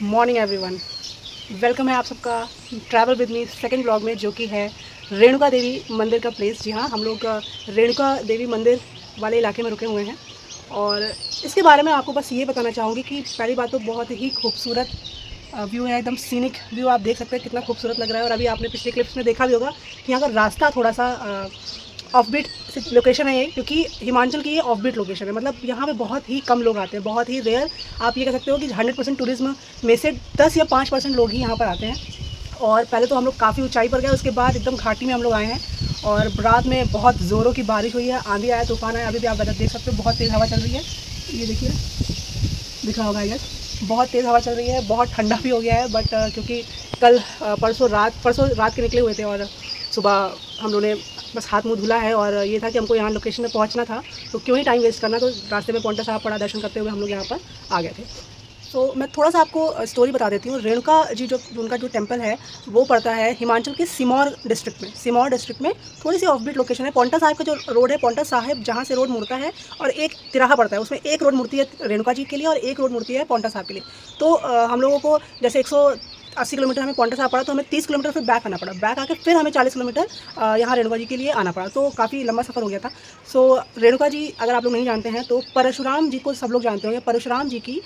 Morning everyone, welcome है आप सबका travel with me second blog में, जो कि है रेणुका देवी मंदिर का प्लेस। जी हाँ, हम लोग रेणुका देवी मंदिर वाले इलाके में रुके हुए हैं और इसके बारे में आपको बस ये बताना चाहूँगी कि पहली बात तो बहुत ही खूबसूरत व्यू है, एकदम सीनिक व्यू। आप देख सकते हैं कितना खूबसूरत लग रहा है। और अभी आपने पिछले क्लिप्स में देखा भी होगा कि यहाँ का रास्ता थोड़ा सा ऑफबीट लोकेशन है ये, क्योंकि हिमाचल की ये ऑफबीट लोकेशन है। मतलब यहाँ पे बहुत ही कम लोग आते हैं, बहुत ही रेयर। आप ये कह सकते हो कि 100% टूरिज्म में से 10 या 5% लोग ही यहाँ पर आते हैं। और पहले तो हम लोग काफ़ी ऊंचाई पर गए, उसके बाद एकदम घाटी में हम लोग आए हैं और रात में बहुत ज़ोरों की बारिश हुई है, आंधी आया, तूफान आया। अभी भी आप देख सकते हो बहुत तेज़ हवा चल रही है, ये देखिए दिख रहा होगा आई गेस। बहुत तेज़ हवा चल रही है, बहुत ठंडा भी हो गया है। बट क्योंकि कल परसों रात के निकले हुए थे और सुबह हम लोगों ने बस हाथ मुंह धुला है और ये था कि हमको यहाँ लोकेशन पे पहुँचना था, तो क्यों ही टाइम वेस्ट करना। तो रास्ते में पौंटा साहब पड़ा, दर्शन करते हुए हम लोग यहाँ पर आ गए थे। तो मैं थोड़ा सा आपको स्टोरी बता देती हूँ। रेणुका जी जो उनका जो टेम्पल है वो पड़ता है हिमाचल के सिमौर डिस्ट्रिक्ट में। सिमौर डिस्ट्रिक्ट में थोड़ी सी ऑफबीट लोकेशन है। पौंटा साहिब का जो रोड है, पौंटा साहिब जहाँ से रोड मुड़ता है और एक तिराहा पड़ता है, उसमें एक रोड मुड़ती है रेणुका जी के लिए और एक रोड मुड़ती है पौंटा साहिब के लिए। तो हम लोगों को जैसे 180 किलोमीटर हमें पौंटा साहिब पड़ा, तो हमें 30 किलोमीटर फिर बैक आना पड़ा। बैक आके फिर हमें 40 किलोमीटर यहाँ रेणुका जी के लिए आना पड़ा, तो काफ़ी लंबा सफ़र हो गया था। सो रेणुका जी अगर आप लोग नहीं जानते हैं तो परशुराम जी को सब लोग जानते होंगे। परशुराम जी की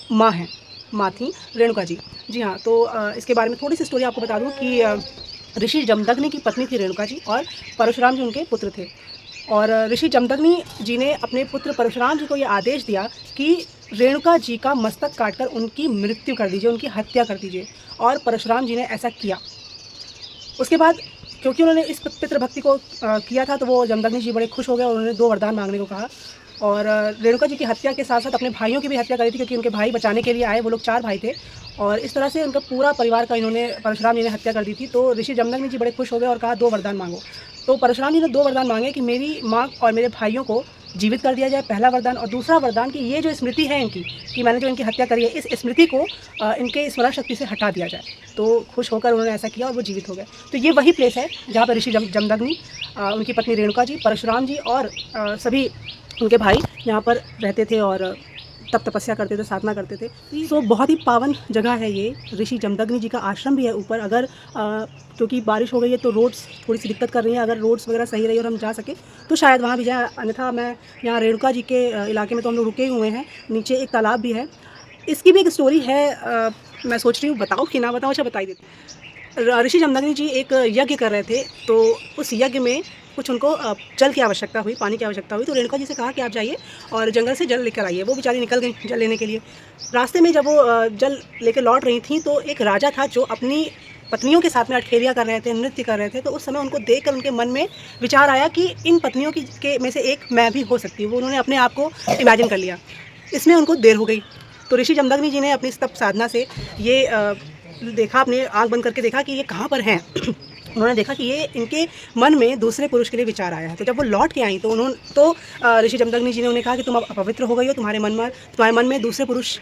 माँ हैं, माँ थी रेणुका जी। जी हाँ, तो इसके बारे में थोड़ी सी स्टोरी आपको बता दूँ कि ऋषि जमदग्नि की पत्नी थी रेणुका जी और परशुराम जी उनके पुत्र थे। और ऋषि जमदग्नि जी ने अपने पुत्र परशुराम जी को ये आदेश दिया कि रेणुका जी का मस्तक काटकर उनकी मृत्यु कर दीजिए, उनकी हत्या कर दीजिए। और परशुराम जी ने ऐसा किया। उसके बाद क्योंकि उन्होंने इस पितृभक्ति को किया था, तो वो जमदग्नि जी बड़े खुश हो गए और उन्होंने 2 वरदान मांगने को कहा। और रेणुका जी की हत्या के साथ साथ अपने भाइयों की भी हत्या करी थी, क्योंकि उनके भाई बचाने के लिए आए। वो लोग 4 भाई थे और इस तरह से उनका पूरा परिवार का इन्होंने परशुराम जी ने हत्या कर दी थी। तो ऋषि जमदग्नि जी बड़े खुश हो गए और कहा 2 वरदान मांगो। तो परशुराम जी ने 2 वरदान मांगे कि मेरी माँ और मेरे भाइयों को जीवित कर दिया जाए, पहला वरदान। और दूसरा वरदान कि ये जो स्मृति है इनकी, कि मैंने जो इनकी हत्या करी है, इस स्मृति को इनके स्मरण शक्ति से हटा दिया जाए। तो खुश होकर उन्होंने ऐसा किया और वो जीवित हो गए। तो ये वही प्लेस है जहाँ पर ऋषि जमदग्नि, उनकी पत्नी रेणुका जी, परशुराम जी और सभी उनके भाई यहाँ पर रहते थे और तप तपस्या करते थे, साधना करते थे। तो बहुत ही पावन जगह है ये। ऋषि जमदग्नि जी का आश्रम भी है ऊपर। अगर क्योंकि बारिश हो गई है तो रोड्स थोड़ी सी दिक्कत कर रही हैं, अगर रोड्स वगैरह सही रही और हम जा सके तो शायद वहाँ भी जाए। अन्यथा मैं यहाँ रेणुका जी के इलाके में तो हम लोग रुके हुए हैं। नीचे एक तालाब भी है, इसकी भी एक स्टोरी है। मैं सोच रही हूँ बताओ कि ना बताओ। अच्छा, बता ही देती। ऋषि जमदग्नि जी एक यज्ञ कर रहे थे, तो उस यज्ञ में कुछ उनको जल की आवश्यकता हुई, पानी की आवश्यकता हुई। तो रेणुका जी से कहा कि आप जाइए और जंगल से जल लेकर आइए। वो बेचारी निकल गई जल लेने के लिए। रास्ते में जब वो जल लेकर लौट रही थी तो एक राजा था जो अपनी पत्नियों के साथ में अठखेलियाँ कर रहे थे, नृत्य कर रहे थे। तो उस समय उनको देखकर उनके मन में विचार आया कि इन पत्नियों की के में से एक मैं भी हो सकती हूँ। वो उन्होंने अपने आप को इमेजिन कर लिया। इसमें उनको देर हो गई, तो ऋषि जमदग्नि जी ने अपनी तप साधना से ये देखा, अपने आँख बंद करके देखा कि ये कहाँ पर हैं। उन्होंने देखा कि ये इनके मन में दूसरे पुरुष के लिए विचार आया है। तो जब वो लौट के आई तो ऋषि जमदग्नि जी ने उन्हें कहा कि तुम अब अपवित्र हो गई हो, तुम्हारे मन में दूसरे पुरुष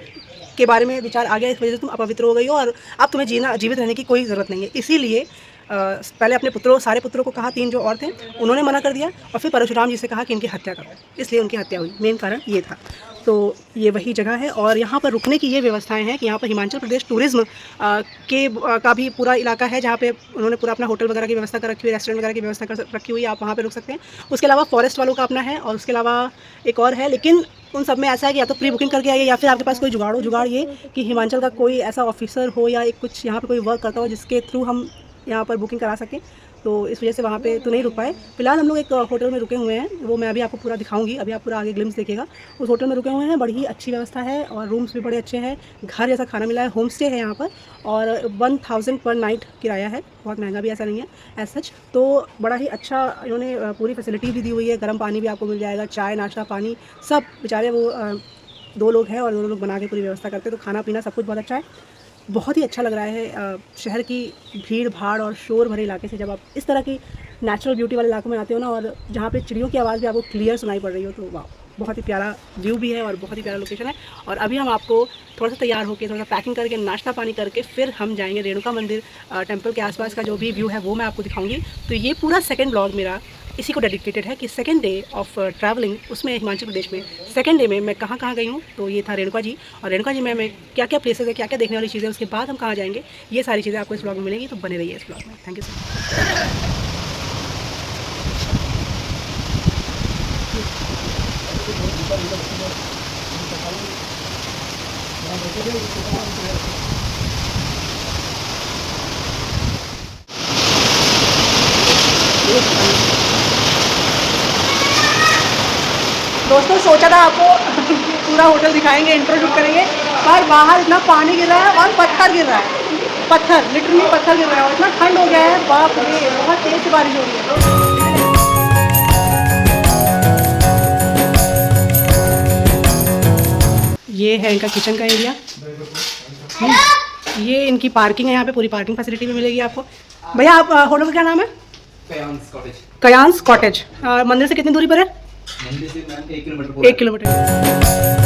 के बारे में विचार आ गया, इस वजह से तुम अपवित्र हो गई हो और अब तुम्हें जीवित रहने की कोई ज़रूरत नहीं है। इसीलिए पहले अपने सारे पुत्रों को कहा, 3 जो और थे उन्होंने मना कर दिया, और फिर परशुराम जी से कहा कि इनकी हत्या करो। इसलिए उनकी हत्या हुई, मेन कारण ये था। तो ये वही जगह है और यहाँ पर रुकने की ये व्यवस्थाएं हैं कि यहाँ पर हिमाचल प्रदेश टूरिज्म का भी पूरा इलाका है, जहाँ पे उन्होंने पूरा अपना होटल वगैरह की व्यवस्था कर रखी हुई है, रेस्टोरेंट वगैरह की व्यवस्था कर रखी हुई है। आप वहाँ पे रुक सकते हैं। उसके अलावा फॉरेस्ट वालों का अपना है और उसके अलावा एक और है, लेकिन उन सब में ऐसा है कि या तो प्री बुकिंग करके आइए या फिर आपके पास कोई जुगाड़ ये कि हिमाचल का कोई ऐसा ऑफिसर हो या एक कुछ यहाँ पर कोई वर्क करता हो जिसके थ्रू हम यहाँ पर बुकिंग करा सकें। तो इस वजह से वहाँ पे तो नहीं रुक पाए। फिलहाल हम लोग एक होटल में रुके हुए हैं, वो मैं अभी आपको पूरा दिखाऊंगी। अभी आप पूरा आगे ग्लिम्स देखिएगा। उस होटल में रुके हुए हैं, बड़ी ही अच्छी व्यवस्था है और रूम्स भी बड़े अच्छे हैं। घर जैसा खाना मिला है, होम स्टे है यहाँ पर और 1000 पर नाइट किराया है। बहुत महंगा भी ऐसा नहीं है एज सच। तो बड़ा ही अच्छा इन्होंने पूरी फैसिलिटी भी दी हुई है। गर्म पानी भी आपको मिल जाएगा, चाय नाश्ता पानी सब। बेचारे वो 2 लोग हैं और 2 लोग बना के पूरी व्यवस्था करते हैं, तो खाना पीना सब कुछ बहुत अच्छा है। बहुत ही अच्छा लग रहा है। शहर की भीड़ भाड़ और शोर भरे इलाके से जब आप इस तरह की नेचुरल ब्यूटी वाले इलाकों में आते हो ना, और जहाँ पे चिड़ियों की आवाज़ भी आपको क्लियर सुनाई पड़ रही हो, तो वाह, बहुत ही प्यारा व्यू भी है और बहुत ही प्यारा लोकेशन है। और अभी हम आपको थोड़ा सा तैयार होकर, थोड़ा सा पैकिंग करके, नाश्ता पानी करके फिर हम जाएंगे रेणुका मंदिर टेम्पल के आसपास का जो भी व्यू है वो मैं आपको दिखाऊंगी। तो ये पूरा सेकंड ब्लॉग मेरा इसी को डेडिकेटेड है कि सेकंड डे ऑफ ट्रैवलिंग, उसमें हिमाचल प्रदेश में सेकंड डे में मैं कहाँ कहाँ गई हूँ। तो ये था रेणुका जी, और रेणुका जी में मैं क्या क्या प्लेसेस है, क्या क्या देखने वाली चीज़ें, उसके बाद हम कहाँ जाएंगे, ये सारी चीज़ें आपको इस ब्लॉग में मिलेंगी। तो बने रहिए इस ब्लॉग में। Thank you so much. दोस्तों सोचा था आपको पूरा होटल दिखाएंगे, इंट्रो शूट करेंगे, पर बाहर इतना पानी गिर रहा है और पत्थर गिर रहा है, पत्थर लिटरली पत्थर गिर रहा है और इतना ठंड हो गया है, बाप रे बहुत तेज से बारिश हो रही है। ये है इनका किचन का एरिया, ये इनकी पार्किंग है, यहाँ पे पूरी पार्किंग फैसिलिटी भी मिलेगी आपको। भैया आप होटल का क्या नाम है? कयांस कॉटेज। कयांस कॉटेज। मंदिर से कितनी दूरी पर है? मंदिर से मैम 1 किलोमीटर। 1 किलोमीटर।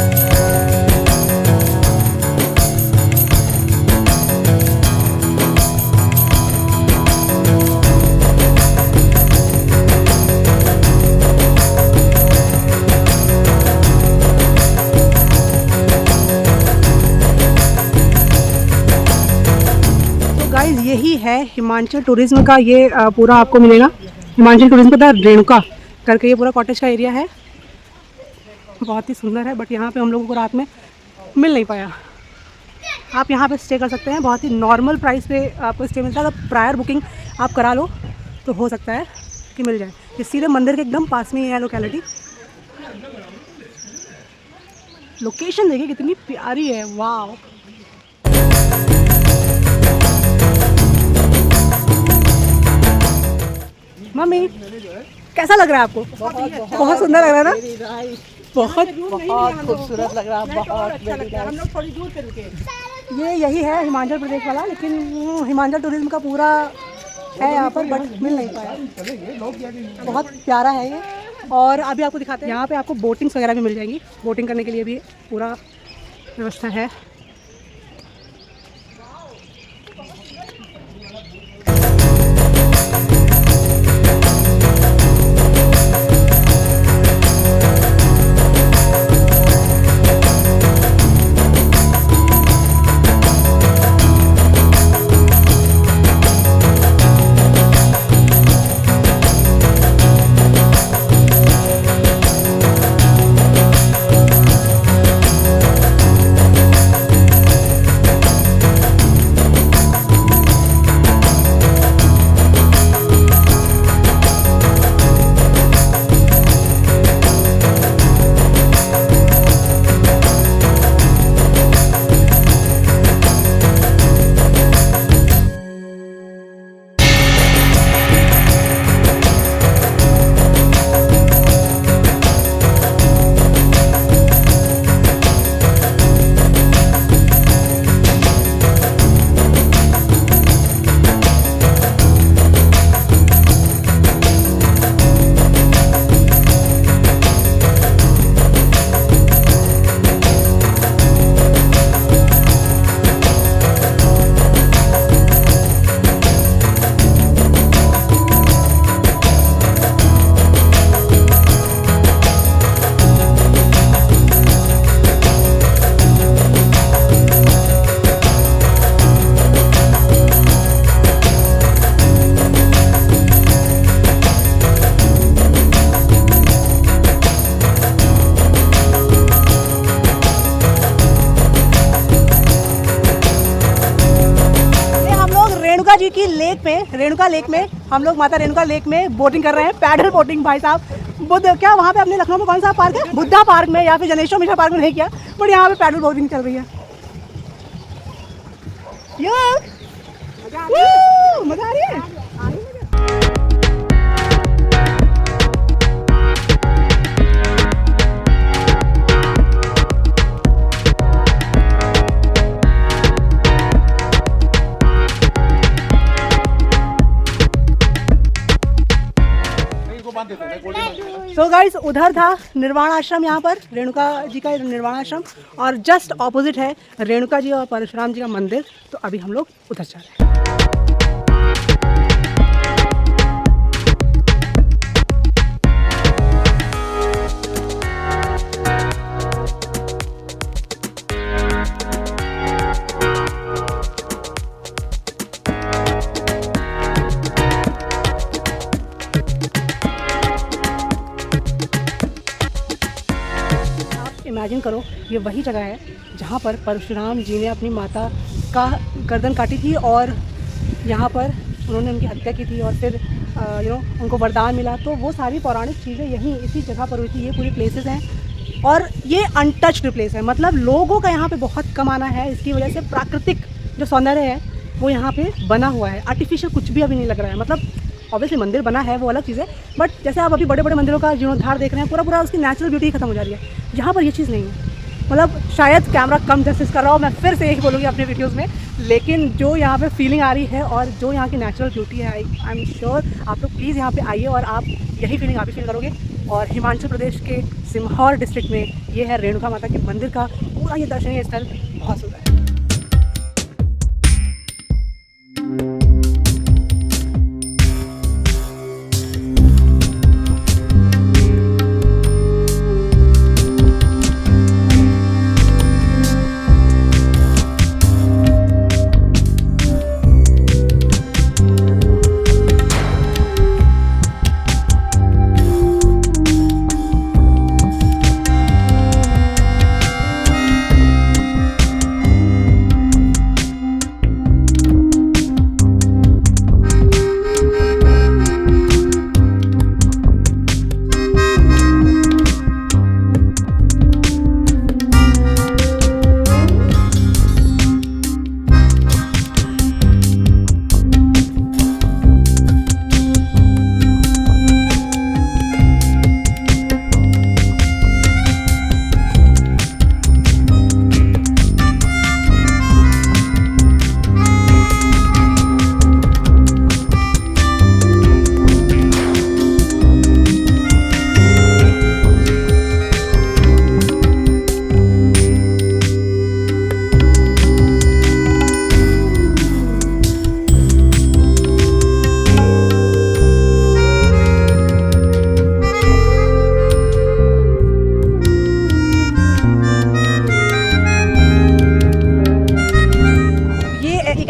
यही है हिमाचल टूरिज्म का, ये पूरा आपको मिलेगा। हिमाचल टूरिज्म का रेणुका करके ये पूरा कॉटेज का एरिया है, बहुत ही सुंदर है। बट यहाँ पे हम लोगों को रात में मिल नहीं पाया। आप यहाँ पे स्टे कर सकते हैं, बहुत ही नॉर्मल प्राइस पे आपको स्टे मिलता है। अगर प्रायर बुकिंग आप करा लो तो हो सकता है कि मिल जाए। ये सीधे मंदिर के एकदम पास में ही है लोकेलिटी। लोकेशन देखिए कितनी प्यारी है, वाह। मम्मी कैसा लग रहा है आपको? बहुत सुंदर लग रहा है ना? बहुत खूबसूरत लग रहा है, बहुत अच्छा लगता है। हम लोग थोड़ी दूर पे रुके। ये यही है हिमाचल प्रदेश वाला, लेकिन हिमाचल टूरिज्म का पूरा है यहाँ पर, बट मिल नहीं पाया। बहुत प्यारा है ये। और अभी आपको दिखाते हैं, यहाँ पे आपको बोटिंग्स वगैरह भी मिल जाएंगी। बोटिंग करने के लिए भी पूरा व्यवस्था है। जी की लेक में, रेणुका लेक में हम लोग, माता रेणुका लेक में बोटिंग कर रहे हैं, पैडल बोटिंग। भाई साहब बुद्ध क्या वहाँ पे अपने लखनऊ में कौन सा पार्क है? बुद्धा पार्क में या फिर जनेश्वर मिश्रा पार्क में नहीं किया, बट यहाँ पे पैडल बोटिंग चल रही है। मजा आ रही है। सो गाइस, उधर था निर्वाण आश्रम, यहाँ पर रेणुका जी का निर्वाण आश्रम, और जस्ट ऑपोजिट है रेणुका जी और परशुराम जी का मंदिर। तो अभी हम लोग उधर जा रहे हैं। इमेजिन करो, ये वही जगह है जहाँ पर परशुराम जी ने अपनी माता का गर्दन काटी थी और यहाँ पर उन्होंने उनकी हत्या की थी और फिर उनको वरदान मिला। तो वो सारी पौराणिक चीज़ें यहीं इसी जगह पर हुई थी। ये पूरी प्लेसेस हैं और ये अनटच्ड प्लेस है, मतलब लोगों का यहाँ पे बहुत कम आना है। इसकी वजह से प्राकृतिक जो सौंदर्य है वो यहाँ पे बना हुआ है। आर्टिफिशियल कुछ भी अभी नहीं लग रहा है। मतलब ऑब्वियसली मंदिर बना है वो अलग चीज़ है, बट जैसे आप अभी बड़े बड़े मंदिरों का जीर्णोद्धार देख रहे हैं, पूरा उसकी नेचुरल ब्यूटी खत्म हो जा रही है। यहाँ पर ये चीज़ नहीं है। मतलब शायद कैमरा कम जस्टिस कर रहा हूँ, मैं फिर से यही बोलूँगी अपने वीडियोज़ में, लेकिन जो यहाँ पे फीलिंग आ रही है और जो यहाँ की नेचुरल ब्यूटी है, आई एम श्योर आप लोग प्लीज़ यहाँ पे आइए और आप यही फीलिंग आप भी फील करोगे। और हिमाचल प्रदेश के सिम्हौर डिस्ट्रिक्ट में ये है रेणुका माता के मंदिर का पूरा ये दर्शनीय स्थल, बहुत सुंदर है।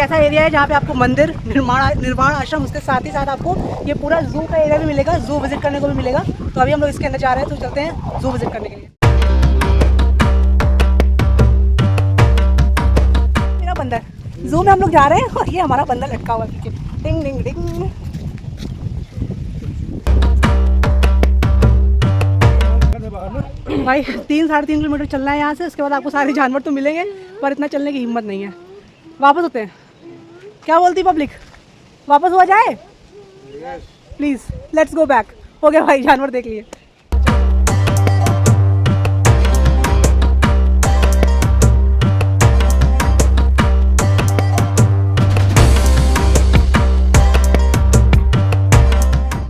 ऐसा एरिया है जहाँ पे आपको मंदिर, निर्वाण आश्रम, उसके साथ ही साथ आपको ये पूरा जू का एरिया भी मिलेगा, जू विजिट करने को भी मिलेगा। तो अभी हम लोग इसके अंदर जा रहे हैं, तो चलते हैं जू विजिट करने के लिए। मेरा बंदर, जू में हम लोग जा रहे हैं और ये हमारा बंदर लटका हुआ है, डिंग डिंग डिंग। भाई 3-3.5 किलोमीटर चलना है यहाँ से, उसके बाद आपको सारे जानवर तो मिलेंगे पर इतना चलने की हिम्मत नहीं है। वापस होते हैं, क्या बोलती पब्लिक, वापस हुआ जाए? Please let's go back. हो गया भाई, जानवर देख लिए।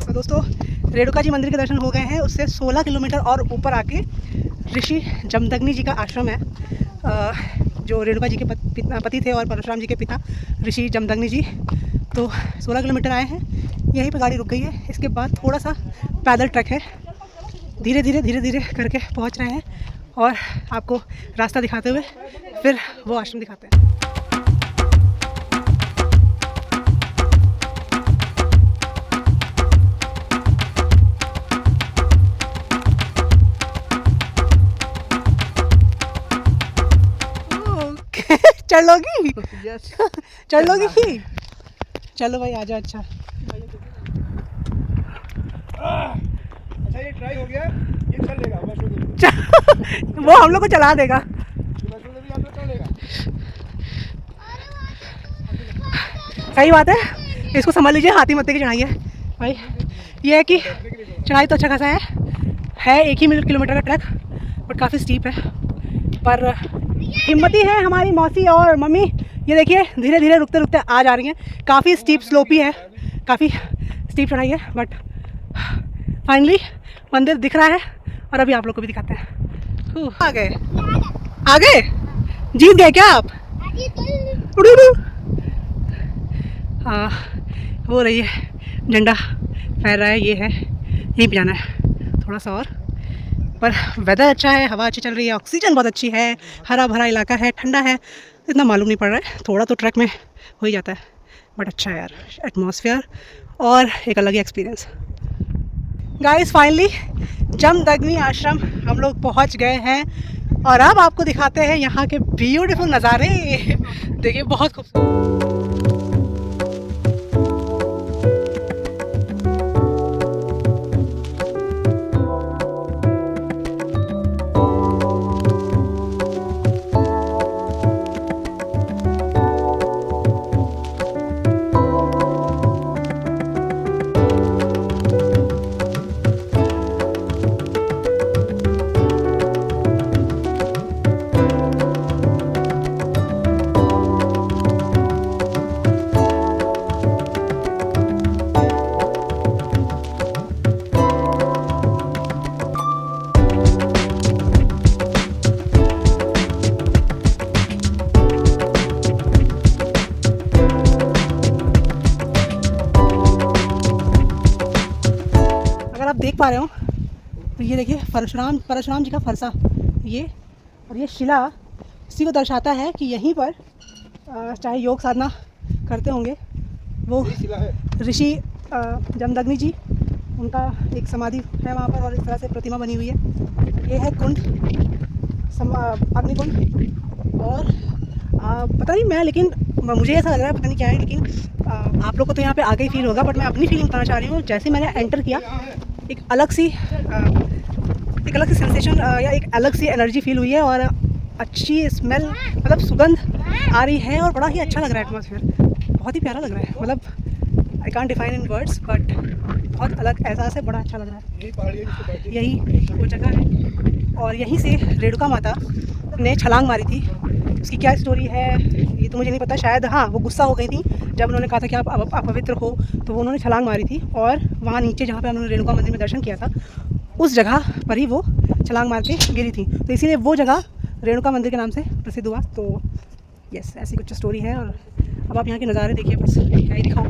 तो दोस्तों, रेणुका जी मंदिर के दर्शन हो गए हैं। उससे 16 किलोमीटर और ऊपर आके ऋषि जमदग्नि जी का आश्रम है, जो रेणुका जी के पति थे और परशुराम जी के पिता ऋषि जमदग्नि जी। तो 16 किलोमीटर आए हैं, यहीं पर गाड़ी रुक गई है। इसके बाद थोड़ा सा पैदल ट्रैक है, धीरे धीरे करके पहुंच रहे हैं और आपको रास्ता दिखाते हुए फिर वो आश्रम दिखाते हैं। चल लोगी? चल लोगी? चलो भाई आ जाओ। अच्छा ये ट्राई हो गया, ये चल लेगा वो हम लोग को चला देगा। सही बात है, इसको समझ लीजिए, हाथी मत्ते की चढ़ाई है भाई। ये है कि चढ़ाई तो अच्छा खासा है 1 ही किलोमीटर का ट्रैक, बट काफ़ी स्टीप है। पर हिम्मती है हमारी मौसी और मम्मी, ये देखिए धीरे धीरे रुकते रुकते आ जा रही हैं। काफ़ी स्टीप स्लोपी है, काफ़ी स्टीप चढ़ाई है, बट फाइनली मंदिर दिख रहा है और अभी आप लोग को भी दिखाते हैं। आ गए, आ गए, जीत गए क्या आप? हाँ, वो रही है, झंडा फहर रहा है, ये है, यहीं पे जाना है थोड़ा सा और। पर वेदर अच्छा है, हवा अच्छी चल रही है, ऑक्सीजन बहुत अच्छी है, हरा भरा इलाका है, ठंडा है, इतना मालूम नहीं पड़ रहा है, थोड़ा तो ट्रैक में हो ही जाता है, बट अच्छा है यार, एटमॉस्फेयर और एक अलग ही एक्सपीरियंस। गाइस फाइनली जमदग्नि आश्रम हम लोग पहुंच गए हैं और अब आपको दिखाते हैं यहाँ के ब्यूटीफुल नज़ारे। देखिए बहुत खूबसूरत। आप देख पा रहे हो तो ये देखिए परशुराम जी का फरसा, ये और ये शिला इसी को दर्शाता है कि यहीं पर चाहे योग साधना करते होंगे वो ऋषि जमदग्नि जी, उनका एक समाधि है वहाँ पर और इस तरह से प्रतिमा बनी हुई है। ये है कुंड, अग्निकुंड। और पता नहीं मैं, लेकिन मुझे ऐसा लग रहा है, पता नहीं क्या है, लेकिन आप लोग को तो यहाँ पे आगे ही फील होगा, बट मैं अपनी फीलिंग बताना चाह रही हूँ। जैसे मैंने एंटर किया एक अलग सी सेंसेशन या एक अलग सी एनर्जी फील हुई है और अच्छी स्मेल, मतलब सुगंध आ रही है और बड़ा ही अच्छा लग रहा है एटमॉस्फेयर, बहुत ही प्यारा लग रहा है, मतलब I can't define in words, but बहुत अलग एहसास है, बड़ा अच्छा लग रहा है। यही वो जगह है और यहीं से रेणुका माता ने छलांग मारी थी। उसकी क्या स्टोरी है ये तो मुझे नहीं पता, शायद हाँ वो गुस्सा हो गई थी जब उन्होंने कहा था कि आप अपवित्र हो, तो वो उन्होंने छलांग मारी थी और वहाँ नीचे जहाँ पे उन्होंने रेणुका मंदिर में दर्शन किया था उस जगह पर ही वो छलांग मार के गिरी थी, तो इसीलिए वो जगह रेणुका मंदिर के नाम से प्रसिद्ध हुआ। तो यस, ऐसी कुछ स्टोरी है। और अब आप यहाँ के नज़ारे देखिए, बस क्या ही दिखाऊँ।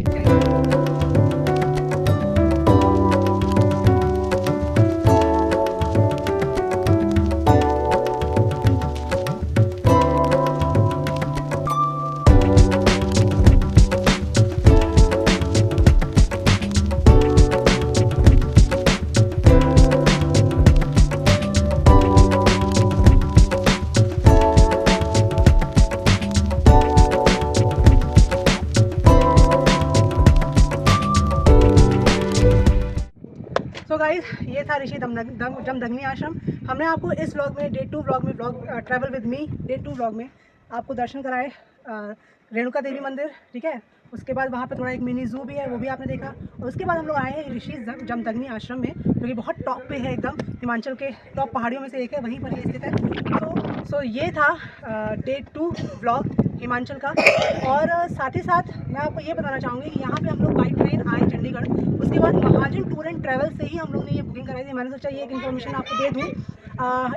सो गाइस, ये था ऋषि जमदग्नि आश्रम। हमने आपको इस व्लॉग में डे 2 व्लॉग में travel with me day 2 vlog में आपको दर्शन कराए रेणुका देवी मंदिर, ठीक है। उसके बाद वहाँ पे थोड़ा एक मिनी जू भी है, वो भी आपने देखा। और उसके बाद हम लोग आए हैं ऋषि जमदग्नि आश्रम में, जो कि बहुत टॉप पे है, एकदम हिमाचल के टॉप पहाड़ियों में से एक है, वहीं पर ये स्थित है। सो ये था डे 2 व्लॉग हिमाचल का। और साथ ही साथ मैं आपको ये बताना चाहूँगी कि यहाँ पे हम लोग बाई ट्रेन आए चंडीगढ़, उसके बाद महाजन टूर एंड ट्रैवल से ही हम लोग ने ये बुकिंग कराई थी। मैंने सोचा ये एक इन्फॉर्मेशन आपको दे दूँ।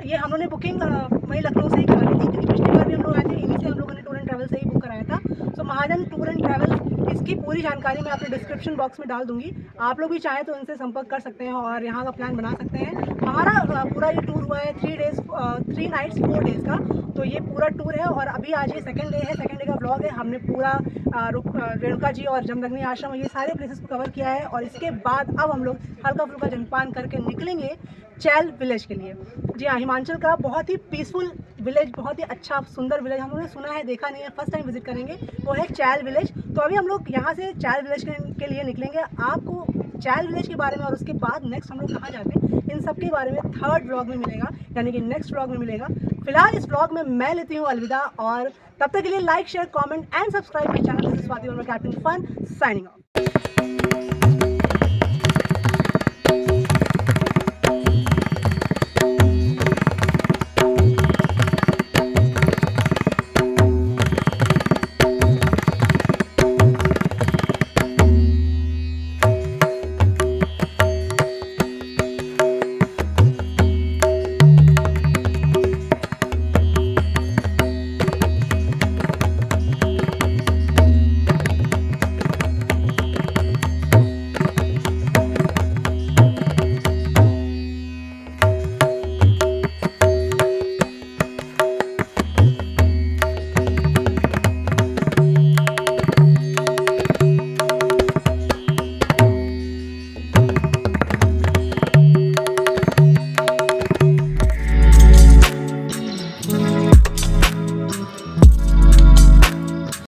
ये हम लोग ने बुकिंग वहीं लखनऊ से ही कराई थी, क्योंकि पिछली बार भी हम लोग आए थे, इन्हीं से हम लोगों ने टूर एंड ट्रैवल से ही बुक कराया था। सो महाजन टूर एंड ट्रैवल, इसकी पूरी जानकारी मैं अपने डिस्क्रिप्शन बॉक्स में डाल दूँगी। आप लोग भी चाहें तो उनसे संपर्क कर सकते हैं और यहाँ का प्लान बना सकते हैं। हमारा पूरा ये टूर हुआ है 3 नाइट्स 4 डेज़ का, तो ये पूरा टूर है। और अभी आज ये सेकंड डे है, सेकंड डे का व्लॉग है। हमने पूरा रेणुका जी और जमदग्नि आश्रम ये सारे प्लेसेस को कवर किया है। और इसके बाद अब हम लोग हल्का फुल्का जलपान करके निकलेंगे चैल विलेज के लिए। जी हाँ, हिमाचल का बहुत ही पीसफुल विलेज, बहुत ही अच्छा सुंदर विलेज, हम लोगों ने सुना है, देखा नहीं है, फर्स्ट टाइम विजिट करेंगे, वो है चैल विलेज। तो अभी हम लोग यहाँ से चैल विलेज के लिए निकलेंगे। आपको चैल विलेज के बारे में और उसके बाद नेक्स्ट हम लोग कहाँ जाते हैं, इन सब के बारे में थर्ड व्लॉग में मिलेगा, यानी कि नेक्स्ट व्लॉग में मिलेगा। फिलहाल इस व्लॉग में मैं लेती हूँ अलविदा, और तब तक के लिए like, share, comment and subscribe my channel. This is Swati Verma, captain fun, signing of.